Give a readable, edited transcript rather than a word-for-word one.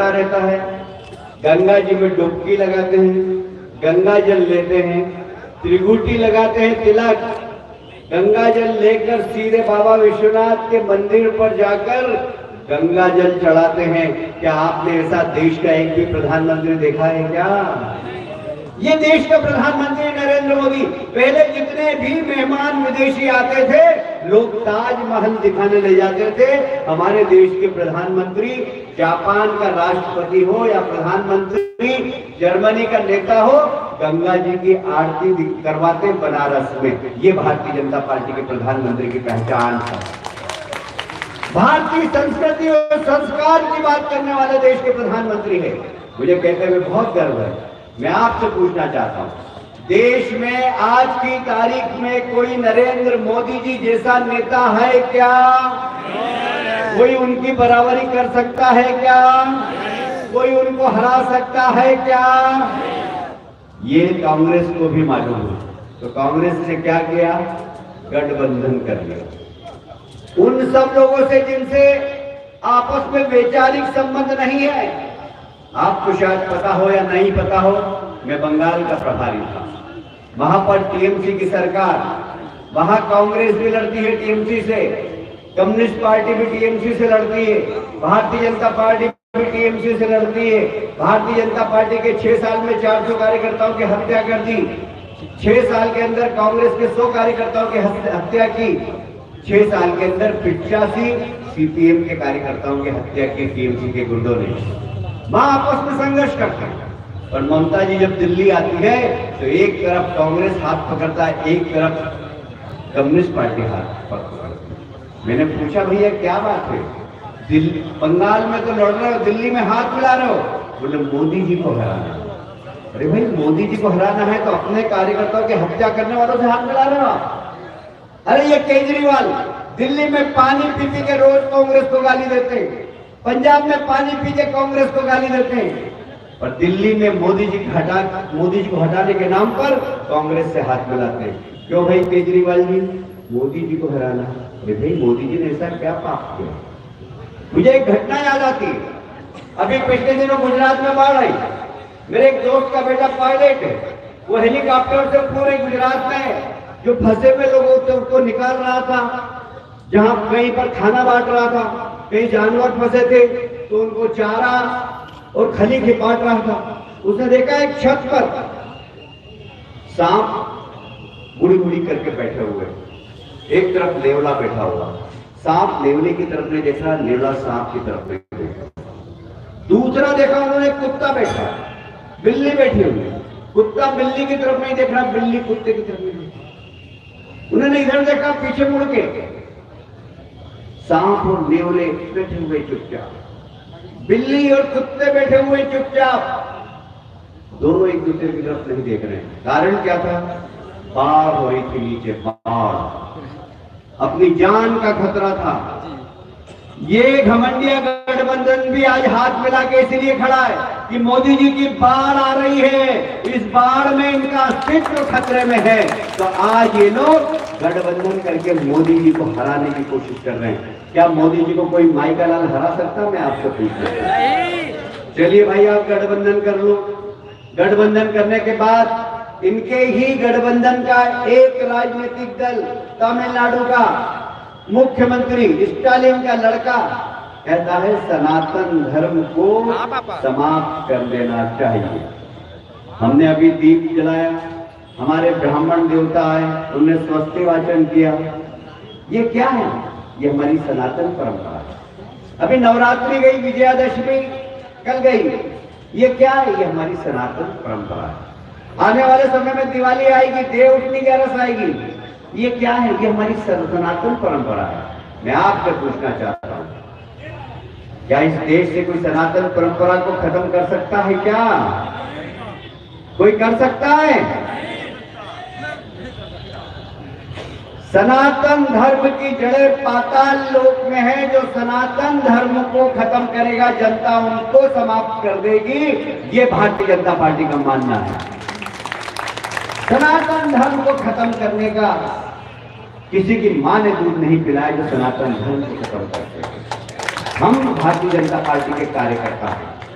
रहता है, गंगा जी में डुबकी लगाते हैं, गंगा जल लेते हैं, त्रिगुटी लगाते हैं, तिलक, गंगा जल लेकर सीधे बाबा विश्वनाथ के मंदिर पर जाकर गंगा जल चढ़ाते हैं। क्या आपने ऐसा देश का एक भी प्रधानमंत्री देखा है क्या? ये देश का प्रधानमंत्री नरेंद्र मोदी। पहले जितने भी मेहमान विदेशी आते थे, लोग ताजमहल दिखाने ले जाते थे। हमारे देश के प्रधानमंत्री जापान का राष्ट्रपति हो या प्रधानमंत्री जर्मनी का नेता हो, गंगा जी की आरती करवाते बनारस में। ये भारतीय जनता पार्टी के प्रधानमंत्री की पहचान है। भारतीय संस्कृति और संस्कार की बात करने वाले देश के प्रधानमंत्री है। मुझे कहते हुए बहुत गर्व है। मैं आपसे पूछना चाहता हूं, देश में आज की तारीख में कोई नरेंद्र मोदी जी जैसा नेता है क्या? कोई उनकी बराबरी कर सकता है क्या? कोई उनको हरा सकता है क्या? ये कांग्रेस को भी मालूम है। तो कांग्रेस ने क्या किया? गठबंधन कर लिया उन सब लोगों से जिनसे आपस में वैचारिक संबंध नहीं है। आपको शायद पता हो या नहीं पता हो, मैं बंगाल का प्रभारी था। वहां पर टीएमसी की सरकार, वहां कांग्रेस भी लड़ती है टीएमसी से, कम्युनिस्ट पार्टी भी टीएमसी से लड़ती है, भारतीय जनता पार्टी भी टीएमसी से लड़ती है। भारतीय जनता पार्टी के 6 साल में 400 कार्यकर्ताओं की हत्या कर दी। 6 साल के अंदर कांग्रेस के 100 कार्यकर्ताओं की हत्या की। 6 साल के अंदर 85 सीपीएम के कार्यकर्ताओं की हत्या की टीएमसी के गुंडों ने। वहां आपस में संघर्ष करते हैं। और ममता जी जब दिल्ली आती है तो एक तरफ कांग्रेस हाथ पकड़ता है, एक तरफ कम्युनिस्ट पार्टी हाथ पकड़ती है। मैंने पूछा, भैया क्या बात है? दिल्ली बंगाल में तो लड़ रहे हो, दिल्ली में हाथ मिला रहे हो। बोले मोदी जी को हराना। अरे भाई, मोदी जी को हराना है तो अपने कार्यकर्ताओं की हत्या करने वालों से हाथ मिला रहे हो। अरे ये केजरीवाल दिल्ली में पानी पी पी के रोज कांग्रेस को गाली देते हैं, पंजाब में पानी पी के कांग्रेस को गाली देते हैं, और दिल्ली में मोदी जी को हटाने के नाम पर कांग्रेस से हाथ मिलाते हैं। क्यों भाई केजरीवाल जी? मोदी जी को हराना। अरे भाई, मोदी जी ने ऐसा क्या पाप किया? मुझे एक घटना याद आती है। अभी पिछले दिनों गुजरात में बाढ़ आई। मेरे एक दोस्त का बेटा पायलट है। वो हेलीकॉप्टर से पूरे गुजरात में जो फंसे हुए लोगों थे उसको निकाल रहा था। जहां कहीं पर खाना बांट रहा था, कहीं जानवर फंसे थे तो उनको चारा और खली बांट रहा था। उसने देखा एक छत पर सांप गुड़ी गुड़ी करके बैठे हुए, एक तरफ नेवला बैठा हुआ। सांप नेवले की तरफ नहीं देख रहा, नेवला सांप की तरफ नहीं देख रहा। दूसरा देखा उन्होंने कुत्ता बैठा, बिल्ली बैठी हुई। कुत्ता बिल्ली की तरफ नहीं देख रहा, बिल्ली कुत्ते की तरफ नहीं देख रहा। उन्होंने इधर देखा, पीछे मुड़ के सांप और नेवले बैठे हुए चुपचाप, बिल्ली और कुत्ते बैठे हुए चुपचाप। दोनों एक दूसरे की तरफ नहीं देख रहे हैं। कारण क्या था? बाढ़ हो रही थी नीचे, बाढ़, अपनी जान का खतरा था। ये घमंडिया गठबंधन भी आज हाथ मिला के इसलिए खड़ा है कि मोदी जी की बाढ़ आ रही है, इस बाढ़ में इनका अस्तित्व खतरे में है। तो आज ये लोग गठबंधन करके मोदी जी को हराने की कोशिश कर रहे हैं। क्या मोदी जी को कोई माई का लाल हरा सकता? मैं आपसे पूछता हूं। चलिए भाई, आप गठबंधन कर लो। गठबंधन करने के बाद इनके ही गठबंधन का एक राजनीतिक दल, तमिलनाडु का मुख्यमंत्री स्टालिन का लड़का कहता है सनातन धर्म को समाप्त कर देना चाहिए। हमने अभी दीप जलाया, हमारे ब्राह्मण देवता आए, उन्होंने स्वस्ति वाचन किया। ये क्या है? ये हमारी सनातन परंपरा है। अभी नवरात्रि गई, विजयादशमी कल गई, ये क्या है? ये हमारी सनातन परंपरा है। आने वाले समय में दिवाली आएगी, देव उठनी की रस आएगी, ये क्या है? ये हमारी सनातन परंपरा है। मैं आपसे पूछना चाहता हूं, क्या इस देश से कोई सनातन परंपरा को खत्म कर सकता है क्या? कोई कर सकता है? सनातन धर्म की जड़ें पाताल लोक में है। जो सनातन धर्म को खत्म करेगा, जनता उनको समाप्त कर देगी। ये भारतीय जनता पार्टी का मानना है। सनातन धर्म को खत्म करने का किसी की मां ने दूध नहीं पिलाया जो सनातन धर्म को खत्म करते। हम भारतीय जनता पार्टी के कार्यकर्ता हैं।